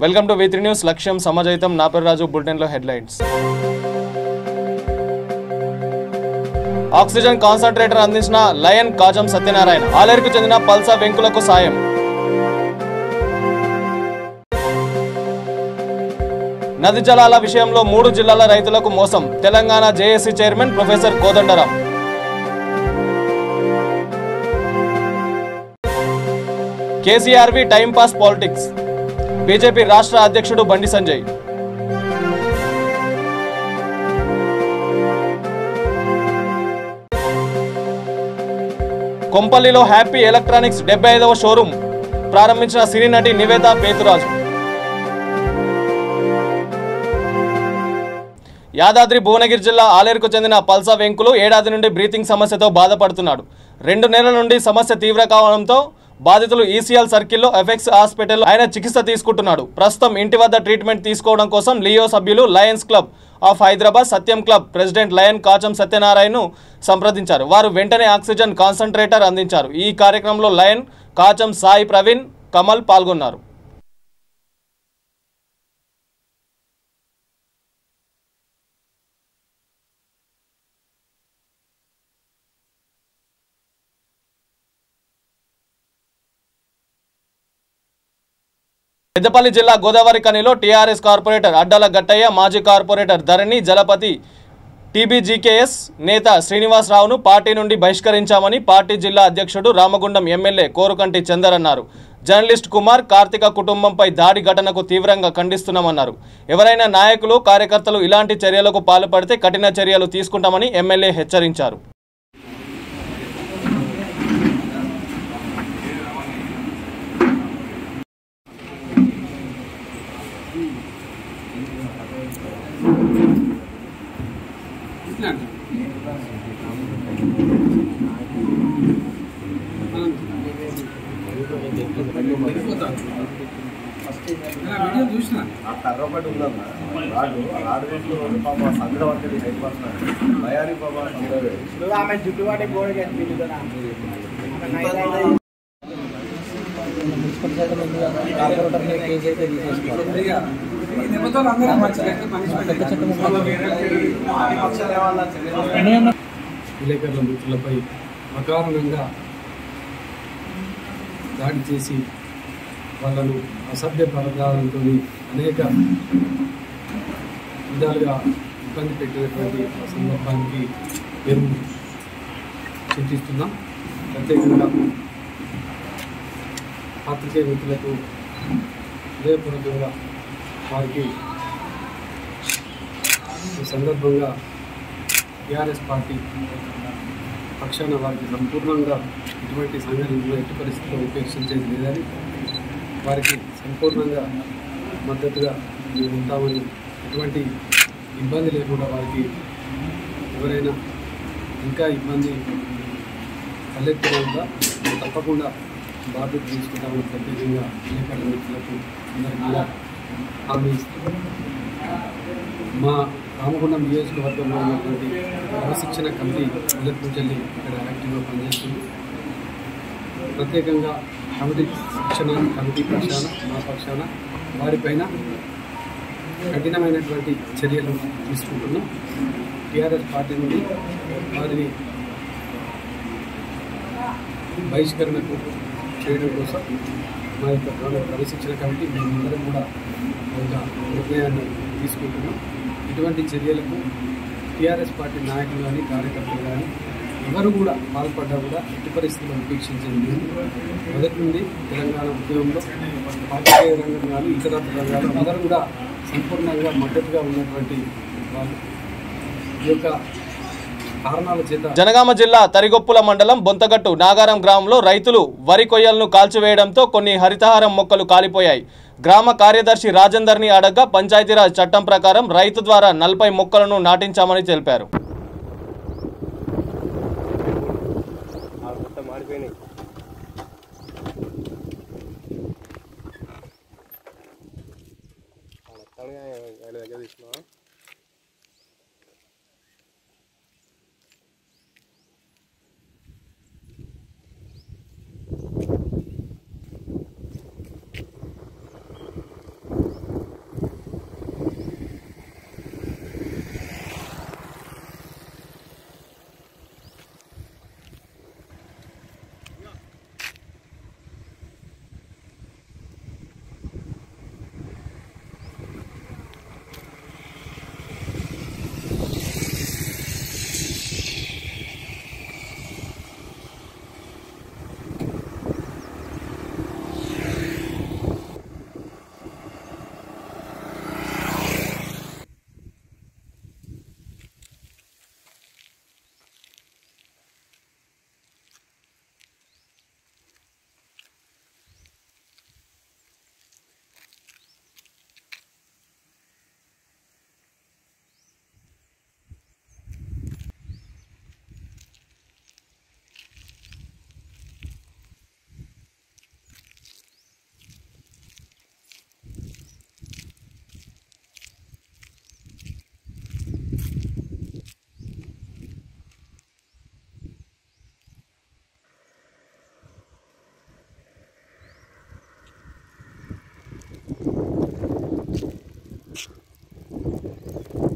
Welcome to V3 news. లక్ష్యం సమాజహితం. నా పేరు రాజు. బులెటిన్లో హెడ్లైన్స్. ఆక్సిజన్ కాన్సంట్రేటర్ అందించిన లయన్ కాజం సత్యనారాయణ. ఆలేరుకు చెందిన పల్సా వెంకులకు సాయం. నది జలాల విషయంలో 3 జిల్లాల రైతులకు మోసం. Telangana JAC chairman professor Kodandaram. కేసీఆర్వి టైంపాస్ పాలిటిక్స్. బీజేపీ రాష్ట్ర అధ్యక్షుడు బండి సంజయ్. కొంపల్లిలో హ్యాపీ ఎలక్ట్రానిక్స్ 75వ షోరూం ప్రారంభించిన సినీ నటి నివేద పేతురాజు. యాదాద్రి భువనగిరి జిల్లా ఆలేరుకు చెందిన పల్సా వెంకులు ఏడాది నుండి బ్రీతింగ్ సమస్యతో బాధపడుతున్నాడు. 2 నెలల నుండి సమస్య తీవ్ర కావడంతో బాధితులు ఈసీఎల్ సర్కిల్లో ఎఫెక్స్ హాస్పిటల్ ఆయన చికిత్స తీసుకుంటున్నాడు. ప్రస్తుతం ఇంటి వద్ద ట్రీట్మెంట్ తీసుకోవడం కోసం లియో సభ్యులు Lions club of Hyderabad Satyam club president Lion Kacham సత్యనారాయణను సంప్రదించారు. వారు వెంటనే ఆక్సిజన్ కాన్సంట్రేటర్ అందించారు. ఈ కార్యక్రమంలో లయన్, కాచం, సాయి ప్రవీణ్, కమల్ పాల్గొన్నారు. పెద్దపల్లి జిల్లా గోదావరి కనిలో టీఆర్ఎస్ కార్పొరేటర్ అడ్డాల గట్టయ్య, మాజీ కార్పొరేటర్ ధరణి జలపతి, టీబీజీకేఎస్ నేత శ్రీనివాసరావును పార్టీ నుండి బహిష్కరించామని పార్టీ జిల్లా అధ్యక్షుడు రామగుండం ఎమ్మెల్యే కోరుకంటి చందర్ అన్నారు. జర్నలిస్ట్ కుమార్, కార్తిక కుటుంబంపై దాడి ఘటనకు తీవ్రంగా ఖండిస్తున్నామన్నారు. ఎవరైనా నాయకులు, కార్యకర్తలు ఇలాంటి చర్యలకు పాల్పడితే కఠిన చర్యలు తీసుకుంటామని ఎమ్మెల్యే హెచ్చరించారు. కర్రపడి ఉందన్న ఆడు పాప సంద్రవర్తని భయానికి పాప ఆమె జుట్టుబాటి విలేకరుల మిత్రులపై అకారణంగా దాడి చేసి వాళ్ళను అసభ్య పదార్థాలతో అనేక విధాలుగా ఇబ్బంది పెట్టినటువంటి సందర్భానికి మేము చింతిస్తున్నాం. ప్రత్యేకంగా పాత్రికేయ మిత్రులకు హృదయపూర్వకంగా వారికి ఈ సందర్భంగా టీఆర్ఎస్ పార్టీ పక్షాన వారికి సంపూర్ణంగా ఇటువంటి సంఘటనలు ఎట్టి పరిస్థితుల్లో ఉపేక్షించేది లేదని, వారికి సంపూర్ణంగా మద్దతుగా మేము ఉంటామని, ఎటువంటి ఇబ్బంది లేకుండా వారికి ఎవరైనా ఇంకా ఇబ్బంది తలెత్తినంగా తప్పకుండా బాధ్యత తీసుకుంటామని ప్రత్యేకంగా విలేకరుల మిత్రులకు అందరికీ కూడా హామీ ఇస్తున్నాం. మా రామగుండం నియోజకవర్గంలో ఉన్నటువంటి క్రమశిక్షణ కమిటీ మొదటి నుంచి ఇక్కడ యాక్టివ్గా పనిచేస్తుంది. ప్రత్యేకంగా కమిటీ శిక్షణ కమిటీ పక్షాన, మా పక్షాన వారిపైన కఠినమైనటువంటి చర్యలు తీసుకుంటున్నాం. టీఆర్ఎస్ పార్టీ నుండి వారిని బహిష్కరణకు చేయడం కోసం మా యొక్క క్రమశిక్షణ కమిటీ మేమందరం కూడా ఒక నిర్ణయాన్ని తీసుకుంటున్నాం. ఇటువంటి చర్యలకు టీఆర్ఎస్ పార్టీ నాయకులు కానీ, కార్యకర్తలు కానీ ఎవరు కూడా పాల్పడ్డా కూడా ఎట్టి పరిస్థితుల్లో ఉపేక్షించింది. మొదటి నుండి తెలంగాణ ఉద్యమంలో పార్టీయ రంగం కానీ ఇతర రంగాలు అందరూ కూడా సంపూర్ణంగా మద్దతుగా ఉన్నటువంటి వాళ్ళు ఈ యొక్క కారణాల చేత జనగామ జిల్లా తరిగొప్పుల మండలం బొంతగట్టు నాగారం గ్రామంలో రైతులు వరి కొయ్యలను కాల్చివేయడంతో కొన్ని హరితహారం మొక్కలు కాలిపోయాయి. గ్రామ కార్యదర్శి రాజేందర్ని అడగ్గా పంచాయతీరాజ్ చట్టం ప్రకారం రైతు ద్వారా 40 మొక్కలను నాటించామని తెలిపారు.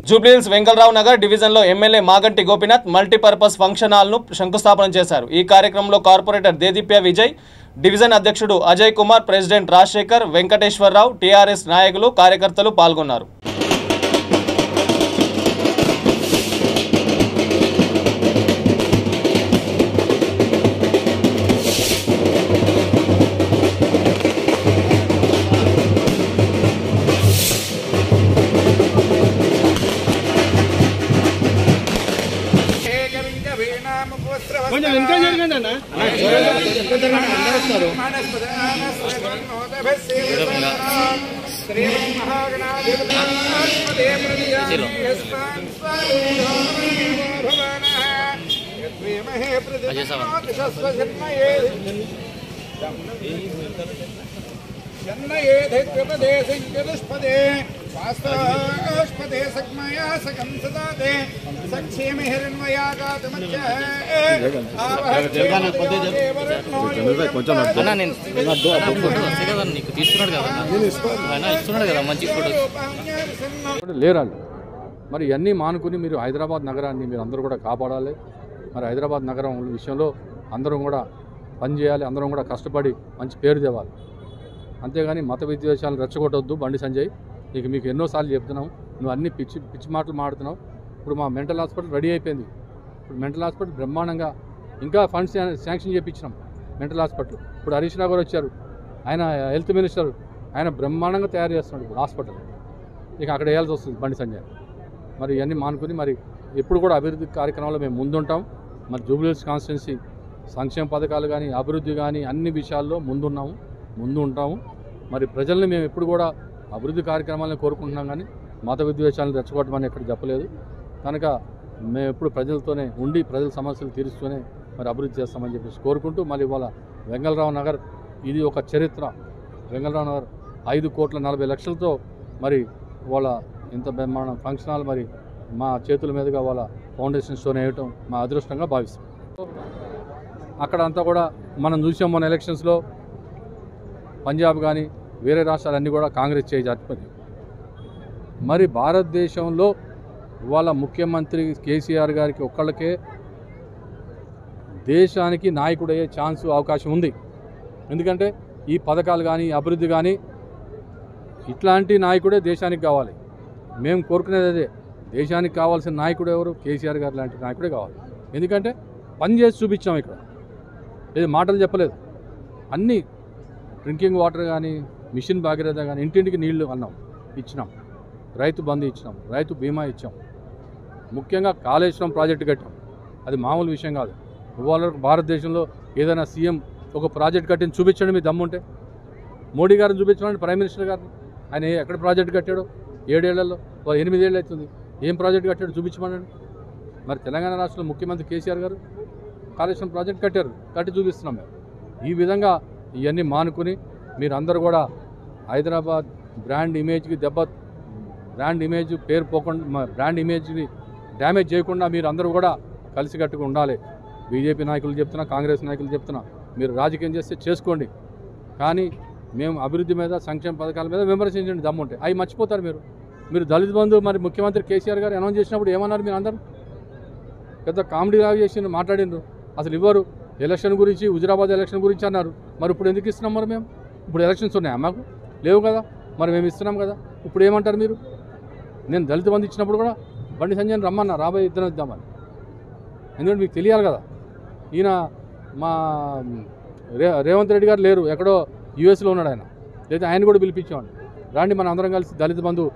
జూబ్లీహిల్స్ వెంకట్రావు నగర్ డివిజన్లో MLA Maganti Gopinath multipurpose function హాల్ను శంకుస్థాపన చేశారు. ఈ కార్యక్రమంలో కార్పొరేటర్ దేదీప్య విజయ్, డివిజన్ అధ్యక్షుడు అజయ్ కుమార్, ప్రెసిడెంట్ రాజశేఖర్, వెంకటేశ్వరరావు, టీఆర్ఎస్ నాయకులు, కార్యకర్తలు పాల్గొన్నారు. కొంచెం వెనక జరగండి అన్న. వాస్తవస్పదే సగ్మయా సగం సదాదే సక్షేమ హిరణ్మయాగాతమచ్చ నీకు తీస్తున్నాడు కదా ఆయన ఇస్తున్నాడు కదా మంచి ఫోటో లేరండి. మరి ఇవన్నీ మానుకుని మీరు హైదరాబాద్ నగరాన్ని మీరు అందరూ కూడా కాపాడాలి. మరి హైదరాబాద్ నగరం విషయంలో అందరం కూడా పనిచేయాలి, అందరం కూడా కష్టపడి మంచి పేరు తేవాలి. అంతేగాని మత విద్వేషాలను రెచ్చగొట్టొద్దు. బండి సంజయ్, నీకు మీకు ఎన్నోసార్లు చెప్తున్నాం, నువ్వు అన్ని పిచ్చి మాటలు మాడుతున్నావు. ఇప్పుడు మా మెంటల్ హాస్పిటల్ రెడీ అయిపోయింది. ఇప్పుడు మెంటల్ హాస్పిటల్ బ్రహ్మాండంగా ఇంకా ఫండ్స్ శాంక్షన్ చేయించినాం మెంటల్ హాస్పిటల్. ఇప్పుడు హరీష్ రావు గారు వచ్చారు, ఆయన హెల్త్ మినిస్టర్, ఆయన బ్రహ్మాండంగా తయారు చేస్తున్నాడు ఇప్పుడు హాస్పిటల్. ఇక అక్కడ వేయాల్సి వస్తుంది బండి సంజయ్. మరి ఇవన్నీ మానుకుని మరి ఎప్పుడు కూడా అభివృద్ధి కార్యక్రమాల్లో మేము ముందుంటాం. మరి జూబ్లీహిల్స్ కాన్స్టిట్యున్సీ సంక్షేమ పథకాలు కానీ అభివృద్ధి కానీ అన్ని విషయాల్లో ముందు ఉంటాము. మరి ప్రజల్ని మేము ఎప్పుడు కూడా అభివృద్ధి కార్యక్రమాలను కోరుకుంటున్నాం, కానీ మత విద్వేషాలను రెచ్చగొట్టమని ఎక్కడ చెప్పలేదు. కనుక మేము ఎప్పుడు ప్రజలతోనే ఉండి ప్రజల సమస్యలు తీరుస్తూనే మరి అభివృద్ధి చేస్తామని చెప్పేసి కోరుకుంటూ, మరి ఇవాళ వెంగళరావు నగర్ ఇది ఒక చరిత్ర. వెంగళరావు నగర్ 5,40,00,000తో మరి వాళ్ళ ఇంత బ్రహ్మాండం ఫంక్షన్ హాల్ మరి మా చేతుల మీదుగా వాళ్ళ ఫౌండేషన్ స్టోన్ వేయటం మా అదృష్టంగా భావిస్తాం. అక్కడ అంతా కూడా మనం చూసాం మొన్న ఎలక్షన్స్లో పంజాబ్ కానీ వేరే రాష్ట్రాలన్నీ కూడా కాంగ్రెస్ చేయి జారిపోయింది. మరి భారతదేశంలో ఇవాళ ముఖ్యమంత్రి కేసీఆర్ గారికి ఒక్కళ్ళకే దేశానికి నాయకుడయ్యే ఛాన్సు అవకాశం ఉంది. ఎందుకంటే ఈ పథకాలు కానీ అభివృద్ధి కానీ ఇట్లాంటి నాయకుడే దేశానికి కావాలి. మేము కోరుకునేది అదే, దేశానికి కావాల్సిన నాయకుడు ఎవరు? కేసీఆర్ గారు లాంటి నాయకుడే కావాలి. ఎందుకంటే పని చేసి చూపించాం, ఇక్కడ లేదు మాటలు చెప్పలేదు. అన్నీ డ్రింకింగ్ వాటర్ కానీ మిషన్ భాగీరథ కానీ ఇంటింటికి నీళ్లు అన్నాం, ఇచ్చినాం. రైతు బంధు ఇచ్చినాం, రైతు బీమా ఇచ్చాం. ముఖ్యంగా కాళేశ్వరం ప్రాజెక్టు కట్టాం. అది మామూలు విషయం కాదు. ఇవాళ భారతదేశంలో ఏదైనా సీఎం ఒక ప్రాజెక్ట్ కట్టిన చూపించండి మీ దమ్ముంటే. మోడీ గారిని చూపించండి, ప్రైమ్ మినిస్టర్ గారిని. ఆయన ఎక్కడ ప్రాజెక్ట్ కట్టాడో 7 ఏళ్లలో, 8 ఏళ్ళు అవుతుంది, ఏం ప్రాజెక్ట్ కట్టాడో చూపించమనండి. మరి తెలంగాణ రాష్ట్రంలో ముఖ్యమంత్రి కేసీఆర్ గారు కాళేశ్వరం ప్రాజెక్ట్ కట్టారు, కట్టి చూపిస్తున్నాం మేము. ఈ విధంగా ఇవన్నీ మానుకుని మీరందరూ కూడా హైదరాబాద్ బ్రాండ్ ఇమేజ్కి బ్రాండ్ ఇమేజ్ పేరు పోకుండా, బ్రాండ్ ఇమేజ్ని డ్యామేజ్ చేయకుండా మీరు అందరూ కూడా కలిసికట్టుగా ఉండాలి. బీజేపీ నాయకులు చెప్తున్నా, కాంగ్రెస్ నాయకులు చెప్తున్నా, మీరు రాజకీయం చేస్తే చేసుకోండి, కానీ మేము అభివృద్ధి మీద సంక్షేమ పథకాల మీద విమర్శించండి దమ్ముంటే. అవి మర్చిపోతారు మీరు దళిత బంధు మరి ముఖ్యమంత్రి కేసీఆర్ గారు అనౌన్స్ చేసినప్పుడు ఏమన్నారు? మీరు అందరూ పెద్ద కామెడీ లాగా చేసి మాట్లాడినారు. అసలు ఇవ్వరు. ఎలక్షన్ గురించి, హుజురాబాద్ ఎలక్షన్ గురించి అన్నారు. మరి ఇప్పుడు ఎందుకు ఇస్తున్నాం? మరి మేము ఇప్పుడు ఎలక్షన్స్ ఉన్నాయా? మాకు లేవు కదా, మరి మేము ఇస్తున్నాం కదా. ఇప్పుడు ఏమంటారు మీరు? నేను దళిత బంధు ఇచ్చినప్పుడు కూడా బండి సంజయ్ని రమ్మన్నా, రాబోయే ఇద్దరు ఇద్దామని. ఎందుకంటే మీకు తెలియాలి కదా, ఈయన మా రేవంత్ రెడ్డి గారు లేరు, ఎక్కడో యూఎస్లో ఉన్నాడు ఆయన, లేదా ఆయన కూడా పిలిపించామండి, రాండి మన అందరం కలిసి దళిత బంధు.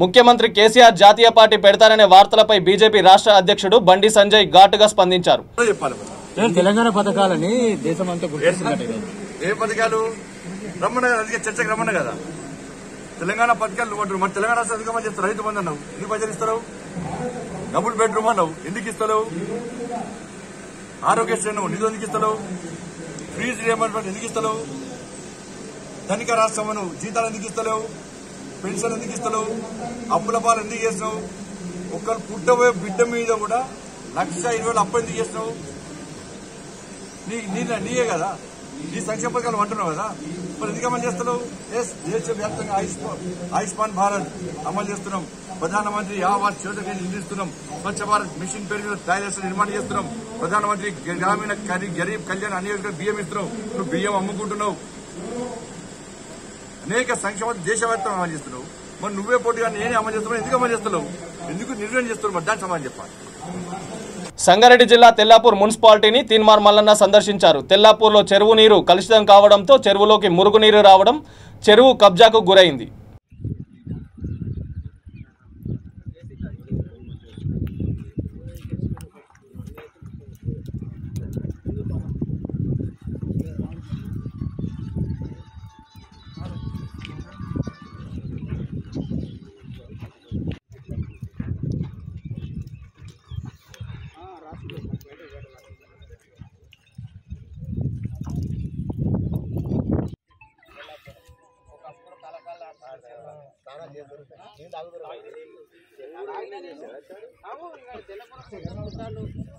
ముఖ్యమంత్రి కేసీఆర్ జాతీయ పార్టీ పెడతారనే వార్తలపై బీజేపీ రాష్ట్ర అధ్యక్షుడు బండి సంజయ్ ఘాటుగా స్పందించారు. తెలంగాణ పథకాలని దేశమంతా ఏ పథకాలు రమ్మన్న కదా, అందుకే చర్చకు రమ్మన్న కదా. తెలంగాణ పథకాలు అంటారు, మరి తెలంగాణ రాష్ట్రం ఎందుకమని చెప్తారు? రైతు బంధు అన్నావు, ఎందుకు పైసలు ఇస్తావు? డబుల్ బెడ్రూమ్ అన్నావు, ఎందుకు ఇస్తావు? ఆరోగ్యశ్రీ అన్నావు, నిధులు ఎందుకు ఇస్తావు? ఫీజు రియంబర్స్మెంట్ ఎందుకు ఇస్తావు? ధనిక రాష్ట్రం అను, జీతాలు ఎందుకు ఇస్తావు? పెన్షన్ ఎందుకు ఇస్తావు? అప్పుల పాలు ఎందుకు చేసినావు? ఒకరు పుట్టబోయే బిడ్డ మీద కూడా 1,20,000 అప్పు ఎందుకు చేసినావు? నీయే కదా, నీ సంక్షేమ పథకాలు అంటున్నావు కదా. మరి ఎందుకు అమలు చేస్తున్నావు? ఎస్, దేశవ్యాప్తంగా ఆయుష్మాన్ భారత్ అమలు చేస్తున్నాం. ప్రధానమంత్రి ఆవాస్ యోజన నిర్మిస్తున్నాం. స్వచ్ఛ భారత్ మిషన్ పేరు మీద టాయిలెట్స్ నిర్మాణం చేస్తున్నాం. ప్రధానమంత్రి గ్రామీణ గరీబ్ కళ్యాణ్ అనే బియ్యం ఇస్తున్నావు. నువ్వు బియ్యం అమ్ముకుంటున్నావు. అనేక సంక్షేమ దేశవ్యాప్తంగా అమలు చేస్తున్నావు. మరి నువ్వే పోటీగా నేనే అమలు చేస్తున్నావు. ఎందుకు అమలు చేస్తున్నావు? ఎందుకు నిర్వహణ చేస్తున్నావు? మరి దానికి సమాధానం చెప్పాలి. సంగారెడ్డి జిల్లా తెల్లాపూర్ మున్సిపాలిటీని తీన్మార్ మల్లన్న సందర్శించారు. తెల్లాపూర్లో చెరువు నీరు కలుషితం కావడంతో చెరువులోకి మురుగునీరు రావడం చెరువు కబ్జాకు గురైంది.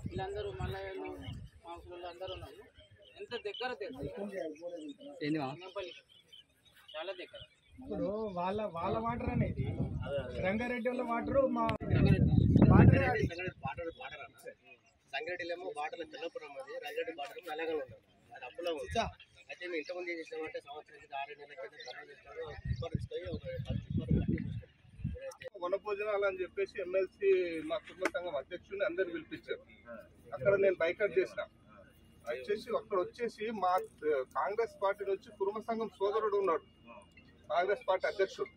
వీళ్ళందరూ మళ్ళీ అందరూ ఉన్నారు. ఎంత దగ్గర చాలా దగ్గర. ఇప్పుడు వాళ్ళ వాటర్ అనేది రంగారెడ్డి వాళ్ళ వాటర్ మా సంగారెడ్డిలో ఏమో బాటలు తెల్లపురం, అది రంగారెడ్డి బాటలు నల్లగా ఉన్నాం. అది అప్పులో ఉంది. అయితే మేము ఇంతకుముందు ఏం చేసినామంటే సంవత్సరానికి 6 నెలల వనభోజనాలు అని చెప్పేసి ఎమ్మెల్సీ మా కుటుంబ సంఘం అధ్యక్షుడిని అందరు పిలిపించారు. అక్కడ నేను బైకట్ చేసిన వచ్చేసి అక్కడ వచ్చేసి మా కాంగ్రెస్ పార్టీ నుంచి కుటుంబ సంఘం సోదరుడు ఉన్నాడు, కాంగ్రెస్ పార్టీ అధ్యక్షుడు.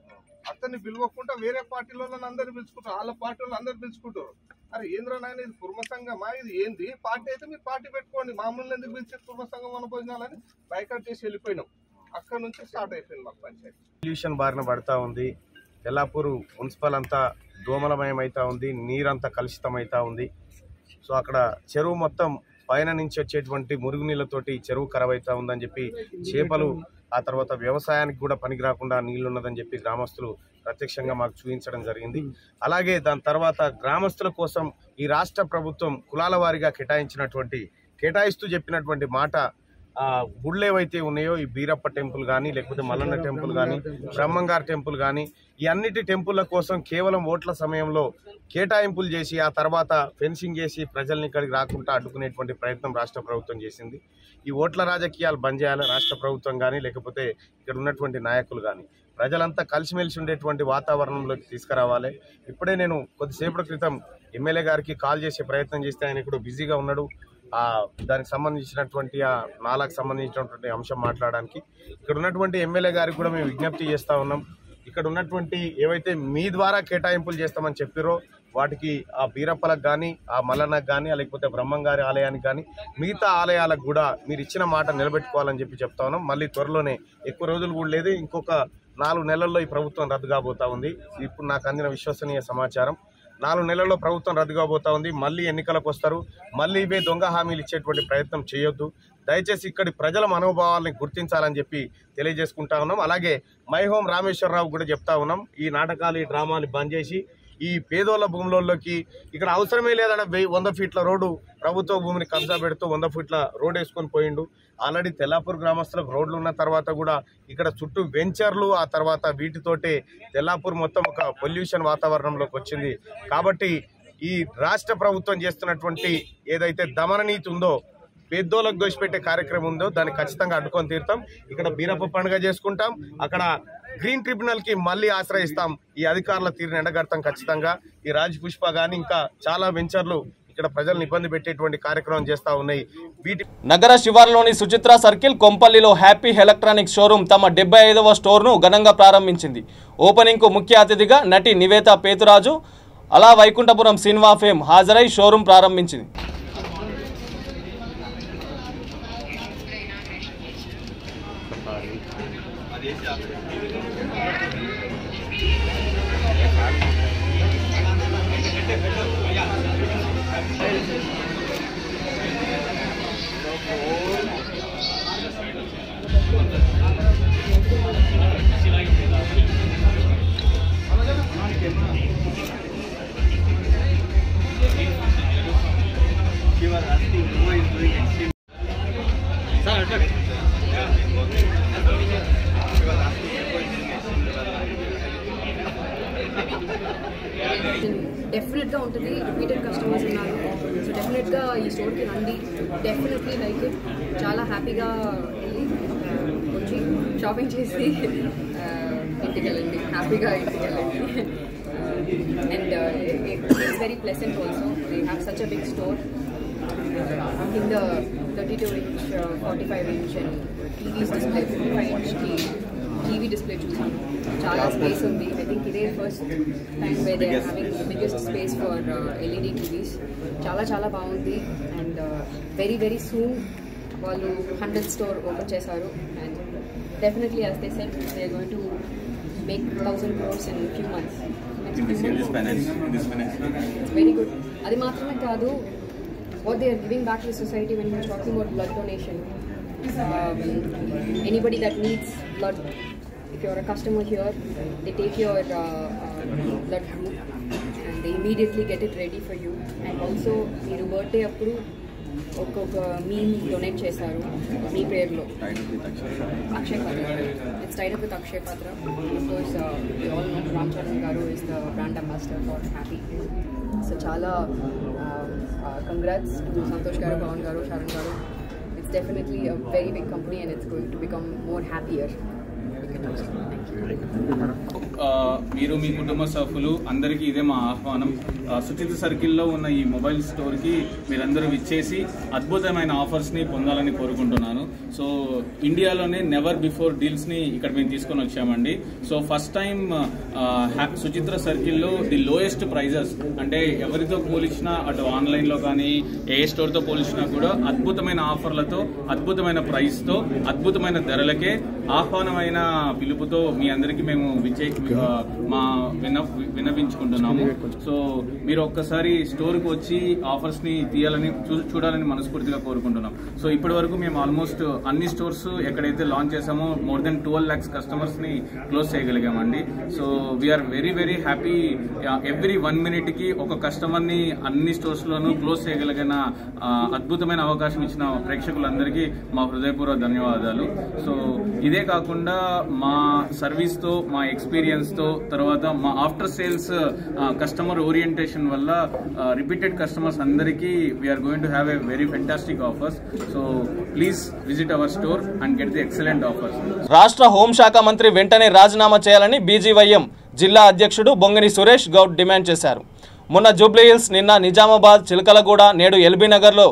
అతన్ని పిలవకుండా వేరే పార్టీలో అందరు పిలుచుకుంటారు, వాళ్ళ పార్టీలో అందరు పిలుచుకుంటారు. అరే ఏంద్ర నాయన, ఇది కుటుంబ సంఘమా? ఇది ఏంది? పార్టీ అయితే మీరు పార్టీ పెట్టుకోండి, మామూలు ఎందుకు పిలిచి కుటుంబ సంఘం వనభోజనాలని బైకట్ చేసి వెళ్ళిపోయినాం. అక్కడ నుంచి స్టార్ట్ అయిపోయింది మాకు పంచాయతీ. పొల్యూషన్ బారిన పడతా ఉంది. తెల్లాపూర్ మున్సిపల్ అంతా దోమలమయం అవుతా ఉంది, నీరంతా కలుషితం అవుతా ఉంది. సో అక్కడ చెరువు మొత్తం పైన నుంచి వచ్చేటువంటి మురుగునీళ్ళతోటి చెరువు ఖరాబ్ అవుతా ఉందని చెప్పి చేపలు, ఆ తర్వాత వ్యవసాయానికి కూడా పనికి రాకుండా నీళ్లు ఉన్నదని చెప్పి గ్రామస్తులు ప్రత్యక్షంగా మాకు చూపించడం జరిగింది. అలాగే దాని తర్వాత గ్రామస్తుల కోసం ఈ రాష్ట్ర ప్రభుత్వం కులాల వారీగా కేటాయిస్తూ చెప్పినటువంటి మాట, గుళ్ళు ఏవైతే ఉన్నాయో ఈ బీరప్ప టెంపుల్ కానీ, లేకపోతే మల్లన్న టెంపుల్ కానీ, బ్రహ్మంగారు టెంపుల్ కానీ, ఈ అన్నిటి టెంపుల్ల కోసం కేవలం ఓట్ల సమయంలో కేటాయింపులు చేసి ఆ తర్వాత ఫెన్సింగ్ చేసి ప్రజల్ని ఇక్కడికి రాకుండా అడ్డుకునేటువంటి ప్రయత్నం రాష్ట్ర ప్రభుత్వం చేసింది. ఈ ఓట్ల రాజకీయాలు బంద్ చేయాలి రాష్ట్ర ప్రభుత్వం కానీ, లేకపోతే ఇక్కడ ఉన్నటువంటి నాయకులు కానీ. ప్రజలంతా కలిసిమెలిసి ఉండేటువంటి వాతావరణంలోకి తీసుకురావాలి. ఇప్పుడే నేను కొద్దిసేపటి క్రితం ఎమ్మెల్యే గారికి కాల్ చేసే ప్రయత్నం చేస్తే ఆయన ఇప్పుడు బిజీగా ఉన్నాడు. దానికి సంబంధించినటువంటి ఆ నాలకు సంబంధించినటువంటి అంశం మాట్లాడడానికి ఇక్కడ ఉన్నటువంటి ఎమ్మెల్యే గారికి కూడా మేము విజ్ఞప్తి చేస్తూ ఉన్నాం. ఇక్కడ ఉన్నటువంటి ఏవైతే మీ ద్వారా కేటాయింపులు చేస్తామని చెప్పారో వాటికి ఆ బీరప్పలకు కానీ, ఆ మల్లన్నకు కానీ, లేకపోతే బ్రహ్మంగారి ఆలయానికి కానీ, మిగతా ఆలయాలకు కూడా మీరు ఇచ్చిన మాట నిలబెట్టుకోవాలని చెప్తా ఉన్నాం. మళ్ళీ త్వరలోనే, ఎక్కువ రోజులు కూడా లేదు, ఇంకొక 4 నెలల్లో ఈ ప్రభుత్వం రద్దు కాబోతా ఉంది. ఇప్పుడు నాకు అందిన విశ్వసనీయ సమాచారం 4 నెలల్లో ప్రభుత్వం రద్దు కాబోతా ఉంది. మళ్ళీ ఎన్నికలకు వస్తారు. మళ్ళీ ఇవే దొంగ హామీలు ఇచ్చేటువంటి ప్రయత్నం చేయొద్దు. దయచేసి ఇక్కడి ప్రజల మనోభావాలని గుర్తించాలని చెప్పి తెలియజేసుకుంటా ఉన్నాం. అలాగే మై హోం రామేశ్వరరావు కూడా చెప్తా ఉన్నాం, ఈ నాటకాలు, ఈ డ్రామాలు బంద్ చేసి ఈ పేదోళ్ళ భూములలోకి ఇక్కడ అవసరమే లేదన్న 100 ఫీట్ల రోడ్డు ప్రభుత్వ భూమిని కబ్జా పెడుతూ 100 ఫీట్ల రోడ్ వేసుకొని పోయిండు. ఆల్రెడీ తెల్లాపూర్ గ్రామస్తులకు రోడ్లు ఉన్న తర్వాత కూడా ఇక్కడ చుట్టూ వెంచర్లు, ఆ తర్వాత వీటితోటే తెల్లాపూర్ మొత్తం ఒక పొల్యూషన్ వాతావరణంలోకి వచ్చింది. కాబట్టి ఈ రాష్ట్ర ప్రభుత్వం చేస్తున్నటువంటి ఏదైతే దమన నీతి ఉందో, పేదోళ్ళకు దోషిపెట్టే కార్యక్రమం ఉందో దాన్ని ఖచ్చితంగా అడ్డుకొని తీరుతాం. ఇక్కడ బీరప్ప పండుగ చేసుకుంటాం, అక్కడ గ్రీన్ ట్రిబ్యునల్ కి మళ్ళీ ఆశ్రయిస్తాం. ఈ అధికారుల తీరుని ఎండగడతాం ఖచ్చితంగా. ఈ రాజ్ పుష్ప కానీ ఇంకా చాలా వెంచర్లు ఇక్కడ ప్రజలను ఇబ్బంది పెట్టేటువంటి కార్యక్రమం చేస్తా ఉన్నాయి. నగర శివార్లోని సుచిత్ర సర్కిల్ కొంపల్లిలో హ్యాపీ ఎలక్ట్రానిక్స్ షోరూమ్ తమ 75వ స్టోర్ను ఘనంగా ప్రారంభించింది. ఓపెనింగ్కు ముఖ్య అతిథిగా నటి నివేత పేతురాజు, అలా వైకుంఠపురం సినిమా ఫేమ్ హాజరై షోరూమ్ ప్రారంభించింది. డెఫినెట్గా ఉంటుంది. రిపీటెడ్ కస్టమర్స్ ఉన్నారు. సో డెఫినెట్గా ఈ స్టోర్కి రండి. Definitely like it. చాలా హ్యాపీగా వెళ్ళి వచ్చి షాపింగ్ చేసి ఇంటికి వెళ్ళండి. హ్యాపీగా ఇంటికి వెళ్ళండి. And it's very pleasant also. They have such a big store. In the 32-inch, 45-inch and TV's display, 55-inch TV display చూసాను. చాలా స్పేస్ ఉంది. I think ఇదే first time where they are having the biggest space for LED TVs. చాలా బాగుంది. And very very soon వాళ్ళు 100th store open చేశారు. And definitely as they said they are going to make 1,000 crores in few months. It's very good. అది మాత్రమే కాదు, what they are giving back to the society when you're talking about blood donation. Anybody that needs blood, if you're a customer here, they take your blood group and they immediately get it ready for you. And also మీరు birthday అప్పుడు ఒక్కొక్క meal donate చేశారు మీ పేరులో. Akshay Patra. It's tied up with Akshay Patra. Because we all know Ram Charan garu is the brand ambassador for Happy. So చాలా congrats to Santosh garu, Pawan garu, Sharan garu. It's definitely a very big company and it's going to become more happier. మీరు మీ కుటుంబ సభ్యులు అందరికీ ఇదే మా ఆహ్వానం. సుచిత సర్కిల్లో ఉన్న ఈ మొబైల్ స్టోర్కి మీరందరూ విచ్చేసి అద్భుతమైన ఆఫర్స్ని పొందాలని కోరుకుంటున్నాను. సో ఇండియాలోనే నెవర్ బిఫోర్ డీల్స్ని ఇక్కడ మేము తీసుకొని వచ్చామండి. సో ఫస్ట్ టైం సుచిత్ర సర్కిల్లో ది లోయెస్ట్ ప్రైజెస్, అంటే ఎవరితో పోల్చినా అటు ఆన్లైన్లో కానీ ఏ స్టోర్తో పోల్చినా కూడా అద్భుతమైన ఆఫర్లతో, అద్భుతమైన ప్రైస్తో, అద్భుతమైన ధరలకే ఆహ్వానమైన పిలుపుతో మీ అందరికీ మేము విన్నవించుకుంటున్నాము. సో మీరు ఒక్కసారి స్టోర్కి వచ్చి ఆఫర్స్ని చూడాలని మనస్ఫూర్తిగా కోరుకుంటున్నాం. సో ఇప్పటి వరకు మేము ఆల్మోస్ట్ అన్ని స్టోర్స్ ఎక్కడైతే లాంచ్ చేసామో more than 12 lakhs కస్టమర్స్ని క్లోజ్ చేయగలిగామండి. So we are very very happy. Every 1 minute ఒక కస్టమర్ని అన్ని స్టోర్స్లోనూ క్లోజ్ చేయగలిగిన అద్భుతమైన అవకాశం ఇచ్చిన ప్రేక్షకులందరికీ మా హృదయపూర్వక ధన్యవాదాలు. సో ఇదే కాకుండా మా సర్వీస్తో, మా ఎక్స్పీరియన్స్తో, తర్వాత మా ఆఫ్టర్ సేల్స్ కస్టమర్ ఓరియంటేషన్ వల్ల రిపీటెడ్ కస్టమర్స్ అందరికీ we are going to have a very fantastic offers. So please visit our store and get the excellent offers. రాష్ట్ర హోంశాఖ మంత్రి వెంటనే రాజీనామా చేయాలని బీజీవైఎం జిల్లా అధ్యక్షుడు బొంగని సురేష్ గౌడ్ డిమాండ్ చేశారు. మొన్న జూబ్లీహిల్స్, నిన్న నిజామాబాద్, చిలకలగూడ, నేడు ఎల్బీనగర్లో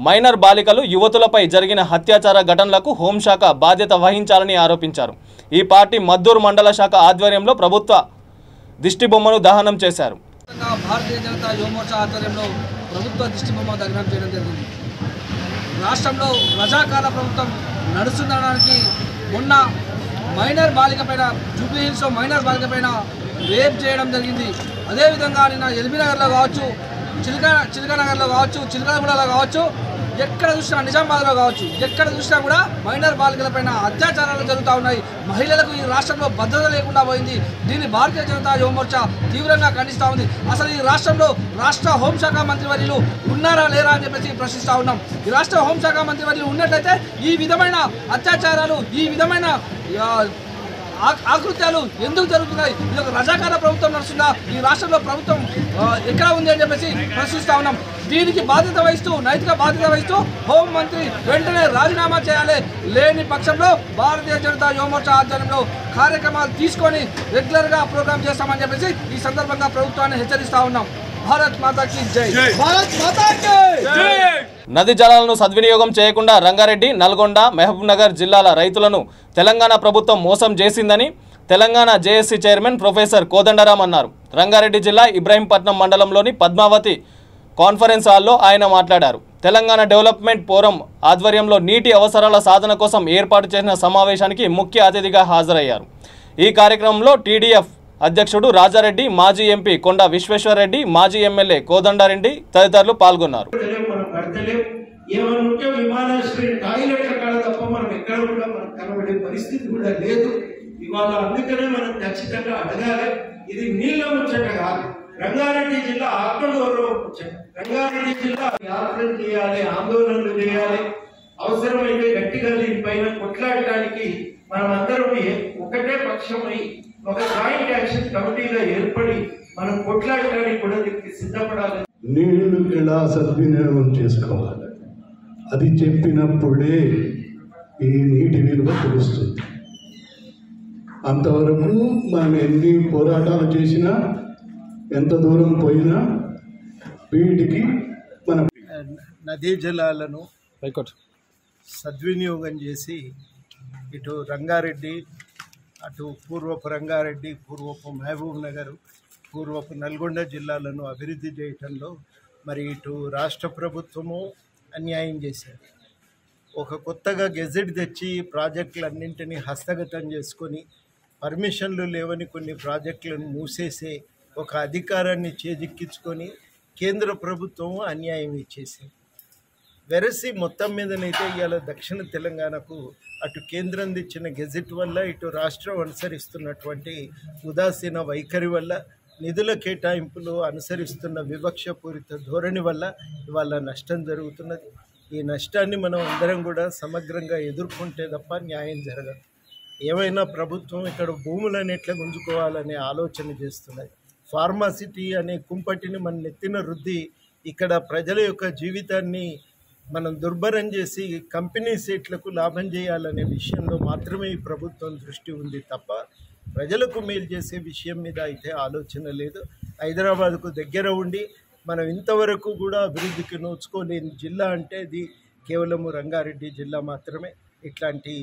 మైనర్ బాలికలు, యువతులపై జరిగిన అత్యాచార ఘటనలకు హోంశాఖ బాధ్యత వహించాలని ఆరోపించారు. ఈ పార్టీ మద్దూరు మండల శాఖ ఆధ్వర్యంలో ప్రభుత్వ దిష్టిబొమ్మను దహనం చేశారు. భారతీయ జనతా యువమోర్చా ఆధ్వర్యంలో ప్రభుత్వ దిష్టిబొమ్మ దహనం చేయడం జరిగింది. రాష్ట్రంలో రజాకాల ప్రభుత్వం నడుస్తుండడానికి మొన్న మైనర్ బాలిక పైన, జూబ్లీహిల్స్లో మైనర్ బాలిక పైన రేప్ చేయడం జరిగింది. అదేవిధంగా నిన్న ఎల్బీనగర్లో కావచ్చు, చిలకనగర్లో కావచ్చు, చిలకలగూడలో కావచ్చు, ఎక్కడ చూసినా, నిజామాబాద్లో కావచ్చు, ఎక్కడ చూసినా కూడా మైనర్ బాలికలపైన అత్యాచారాలు జరుగుతూ ఉన్నాయి. మహిళలకు ఈ రాష్ట్రంలో భద్రత లేకుండా పోయింది. దీన్ని భారతీయ జనతా యువమోర్చా తీవ్రంగా ఖండిస్తూ ఉంది. అసలు ఈ రాష్ట్రంలో రాష్ట్ర హోంశాఖ మంత్రివర్యులు ఉన్నారా లేరా అని చెప్పేసి ప్రశ్నిస్తూ ఉన్నాం. ఈ రాష్ట్ర హోంశాఖ మంత్రివర్యులు ఉన్నట్లయితే ఈ విధమైన అత్యాచారాలు, ఈ విధమైన ఆకృత్యాలు ఎందుకు జరుగుతున్నాయి? ఇది ఒక రజాకార ప్రభుత్వం నడుస్తుందా? ఈ రాష్ట్రంలో ప్రభుత్వం ఎక్కడ ఉంది అని చెప్పేసి ప్రశ్నిస్తూ ఉన్నాం. దీనికి బాధ్యత వహిస్తూ, నైతిక బాధ్యత వహిస్తూ హోంమంత్రి వెంటనే రాజీనామా చేయాలి. లేని పక్షంలో భారతీయ జనతా యువమోర్చా ఆధ్వర్యంలో కార్యక్రమాలు తీసుకొని రెగ్యులర్గా ప్రోగ్రామ్ చేస్తామని చెప్పేసి ఈ సందర్భంగా ప్రభుత్వాన్ని హెచ్చరిస్తూ ఉన్నాం. భారత్ మాతాకి జై. భారత్ మాతాకి జై. నది జలాలను సద్వినియోగం చేయకుండా రంగారెడ్డి, నల్గొండ, మహబూబ్ నగర్ జిల్లాల రైతులను తెలంగాణ ప్రభుత్వం మోసం చేసిందని Telangana JAC chairman professor Kodandaram అన్నారు. రంగారెడ్డి జిల్లా ఇబ్రాహీంపట్నం మండలంలోని పద్మావతి కాన్ఫరెన్స్ హాల్లో ఆయన మాట్లాడారు. తెలంగాణ డెవలప్మెంట్ ఫోరం ఆధ్వర్యంలో నీటి అవసరాల సాధన కోసం ఏర్పాటు చేసిన సమావేశానికి ముఖ్య అతిథిగా హాజరయ్యారు. ఈ కార్యక్రమంలో టీడీఎఫ్ అధ్యక్షుడు రాజారెడ్డి, మాజీ ఎంపీ కొండ విశ్వేశ్వరరెడ్డి, మాజీ ఎమ్మెల్యే కోదండారెడ్డి తదితరులు పాల్గొన్నారు. అందుకనే మనం ఖచ్చితంగా అడగాలి. ఇది నీళ్ళ ముచ్చట కాదు, రంగారెడ్డి జిల్లా ఆత్మగౌరవం ముచ్చట. రంగారెడ్డి జిల్లా యాత్రలు చేయాలి, ఆందోళనలు చేయాలి, అవసరమైతే గట్టిగా దీనిపైన కొట్లాడటానికి మనం అందరం ఒకటే పక్షమై ఒక జాయింట్ యాక్షన్ కమిటీగా ఏర్పడి మనం కొట్లాడటానికి కూడా దీనికి సిద్ధపడాలి. నీళ్లు ఎలా సద్వినియోగం చేసుకోవాలి అది చెప్పినప్పుడే ఈ నీటి విలువ తెలుస్తుంది. అంతవరకు మనం ఎన్ని పోరాటాలు చేసినా ఎంత దూరం పోయినా వీటికి మన నదీ జలాలను సద్వినియోగం చేసి ఇటు రంగారెడ్డి, అటు పూర్వపు రంగారెడ్డి, పూర్వపు మహబూబ్ నగర్, పూర్వపు నల్గొండ జిల్లాలను అభివృద్ధి చేయటంలో మరి ఇటు రాష్ట్ర ప్రభుత్వము అన్యాయం చేసింది. ఒక కొత్తగా గెజెట్ తెచ్చి ప్రాజెక్టులన్నింటినీ హస్తగతం చేసుకొని పర్మిషన్లు లేవని కొన్ని ప్రాజెక్టులను మూసేసే ఒక అధికారాన్ని చేజిక్కించుకొని కేంద్ర ప్రభుత్వం అన్యాయం ఇచ్చేసింది. వెరసి మొత్తం మీదనైతే ఇవాళ దక్షిణ తెలంగాణకు అటు కేంద్రం ఇచ్చిన గెజెట్ వల్ల ఇటు రాష్ట్రం అనుసరిస్తున్నటువంటి ఉదాసీన వైఖరి వల్ల నిధుల కేటాయింపులు అనుసరిస్తున్న వివక్షపూరిత ధోరణి వల్ల ఇవాళ నష్టం జరుగుతున్నది. ఈ నష్టాన్ని మనం అందరం కూడా సమగ్రంగా ఎదుర్కొంటే తప్ప న్యాయం జరగదు. ఏమైనా ప్రభుత్వం ఇక్కడ భూములను ఎట్లా గుంజుకోవాలనే ఆలోచన చేస్తున్నది. ఫార్మాసిటీ అనే కుంపటిని మన నెత్తిన రుద్ది ఇక్కడ ప్రజల యొక్క జీవితాన్ని మనం దుర్భరం చేసి కంపెనీ సీట్లకు లాభం చేయాలనే విషయంలో మాత్రమే ఈ ప్రభుత్వం దృష్టి ఉంది తప్ప ప్రజలకు మేలు చేసే విషయం మీద అయితే ఆలోచన లేదు. హైదరాబాద్కు దగ్గర ఉండి మనం ఇంతవరకు కూడా అభివృద్ధికి నోచుకోలేని జిల్లా అంటే ఇది కేవలము రంగారెడ్డి జిల్లా మాత్రమే. ఇట్లాంటి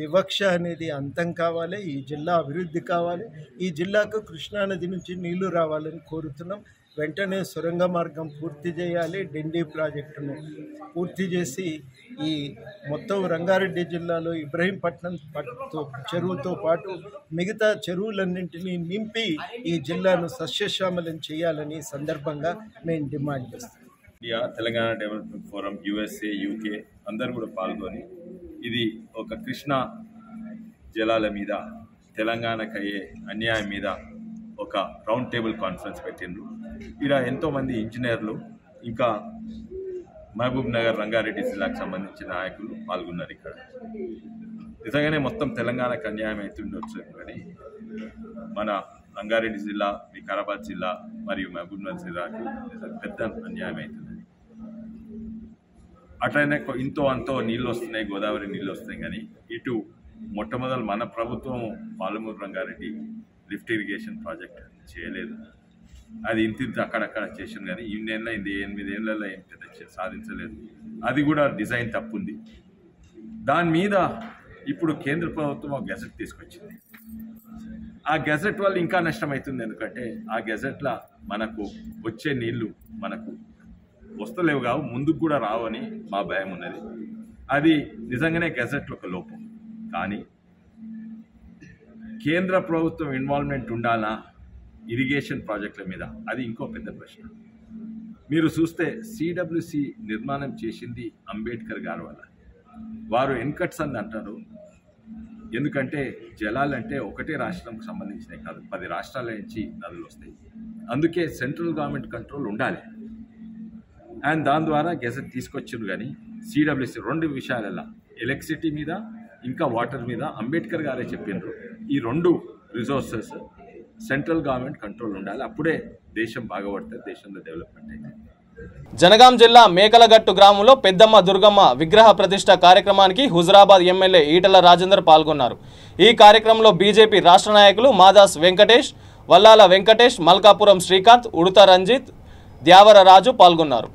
వివక్ష అనేది అంతం కావాలి. ఈ జిల్లా అభివృద్ధి కావాలి. ఈ జిల్లాకు కృష్ణానది నుంచి నీళ్లు రావాలని కోరుతున్నాం. వెంటనే సొరంగ మార్గం పూర్తి చేయాలి. డిండి ప్రాజెక్టును పూర్తి చేసి ఈ మొత్తం రంగారెడ్డి జిల్లాలో ఇబ్రహీంపట్నం చెరువుతో పాటు మిగతా చెరువులన్నింటినీ నింపి ఈ జిల్లాను సస్యశ్యామలం చేయాలని సందర్భంగా మేము డిమాండ్ చేస్తాం. India, Telangana development forum, USA, UK అందరూ కూడా పాల్గొని ఇది ఒక కృష్ణా జలాల మీద తెలంగాణకు అయ్యే అన్యాయం మీద ఒక రౌండ్ టేబుల్ కాన్ఫరెన్స్ పెట్టిండ్రు. ఇక్కడ ఎంతోమంది ఇంజనీర్లు ఇంకా మహబూబ్ నగర్, రంగారెడ్డి జిల్లాకు సంబంధించిన నాయకులు పాల్గొన్నారు. ఇక్కడ నిజంగానే మొత్తం తెలంగాణకు అన్యాయం అవుతుండొచ్చు కానీ మన రంగారెడ్డి జిల్లా, వికారాబాద్ జిల్లా మరియు మహబూబ్ నగర్ జిల్లాకు పెద్ద అన్యాయం అవుతుంది. అట్లనే ఇంతో అంతో నీళ్ళు వస్తున్నాయి, గోదావరి నీళ్ళు వస్తున్నాయి. కానీ ఇటు మొట్టమొదలు మన ప్రభుత్వం Palamuru Rangareddy lift irrigation project చేయలేదు. అది ఇంత అక్కడక్కడ చేసింది కానీ 8 ఏళ్ళలో ఏం పెద్ద సాధించలేదు. అది కూడా డిజైన్ తప్పుంది. దాని మీద ఇప్పుడు కేంద్ర ప్రభుత్వం ఒక గెజెట్ తీసుకొచ్చింది. ఆ గెజెట్ వల్ల ఇంకా నష్టమవుతుంది. ఎందుకంటే ఆ గెజెట్లో మనకు వచ్చే నీళ్లు మనకు వస్తలేవు కావు, ముందుకు కూడా రావని మా భయం ఉన్నది. అది నిజంగానే గెజెట్లో ఒక లోపం. కానీ కేంద్ర ప్రభుత్వం ఇన్వాల్వ్మెంట్ ఉండాలా ఇరిగేషన్ ప్రాజెక్టుల మీద, అది ఇంకో పెద్ద ప్రశ్న. మీరు చూస్తే CWC నిర్మాణం చేసింది అంబేద్కర్ గారు వల్ల. వారు ఎన్కట్స్ అని అంటారు. ఎందుకంటే జలాలంటే ఒకటే రాష్ట్రంకు సంబంధించినవి కాదు, 10 రాష్ట్రాల నుంచి నదులు వస్తాయి. అందుకే సెంట్రల్ గవర్నమెంట్ కంట్రోల్ ఉండాలి. అండ్ దాని ద్వారా గెజెట్ తీసుకొచ్చారు. కానీ CWC 2 విషయాలలో ఎలక్ట్రిసిటీ మీద ఇంకా వాటర్ మీద అంబేద్కర్ గారే చెప్పిండ్రు ఈ 2 రిసోర్సెస్ సెంట్రల్ గవర్నమెంట్ కంట్రోల్ ఉండాలి. అప్పుడే దేశం బాగుపడుతుంది, దేశంలో డెవలప్మెంట్ అయింది. జనగాం జిల్లా మేకలగట్టు గ్రామంలో పెద్దమ్మ దుర్గమ్మ విగ్రహ ప్రతిష్ట కార్యక్రమానికి హుజురాబాద్ ఎమ్మెల్యే ఈటల రాజేందర్ పాల్గొన్నారు. ఈ కార్యక్రమంలో బీజేపీ రాష్ట్ర నాయకులు మాదాస్ వెంకటేష్, వల్లాల వెంకటేష్, మల్కాపురం శ్రీకాంత్, ఉడుత రంజిత్, ద్యావర రాజు పాల్గొన్నారు.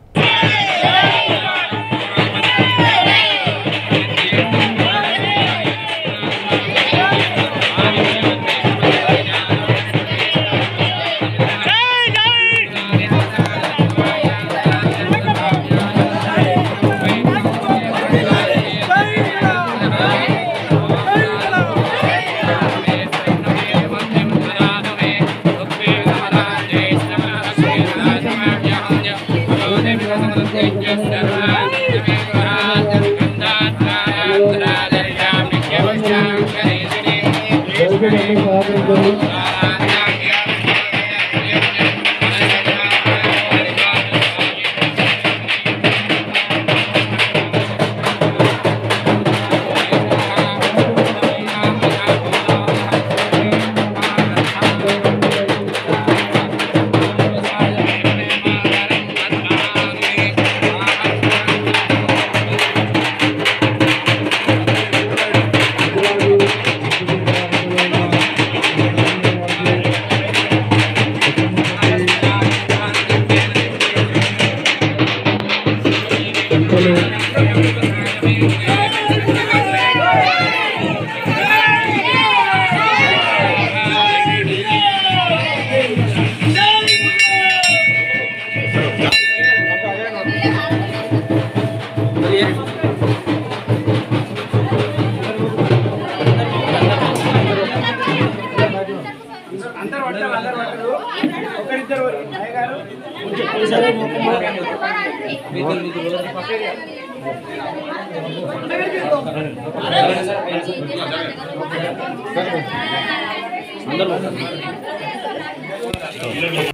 అందరు పట్టారు అందరు పట్టారు ఒకరిద్దరు అయ్యగారు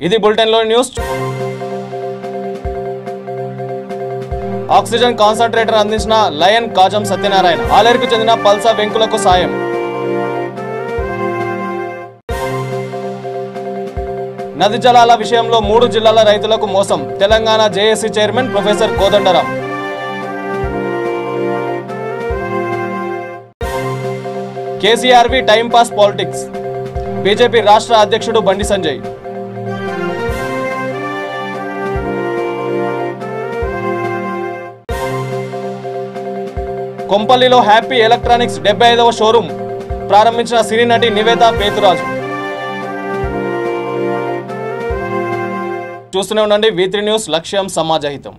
ఇది బులెటిన్ లో న్యూస్. ఆక్సిజన్ కాన్సంట్రేటర్ అందించిన లయన్ కాజం సత్యనారాయణ. ఆలేరుకు చెందిన పల్సా వెంకులకు సాయం. నది జలాల విషయంలో 3 జిల్లాల రైతులకు మోసం. Telangana JAC chairman professor Kodandaram. కేసీఆర్వి టైంపాస్ పాలిటిక్స్. బీజేపీ రాష్ట్ర అధ్యక్షుడు బండి సంజయ్. కొంపల్లిలో హ్యాపీ ఎలక్ట్రానిక్స్ 75వ షోరూం ప్రారంభించిన సినీ నటి నివేతా పేతురాజు. చూస్తూనే ఉండండి V3 న్యూస్, లక్ష్యం సమాజహితం.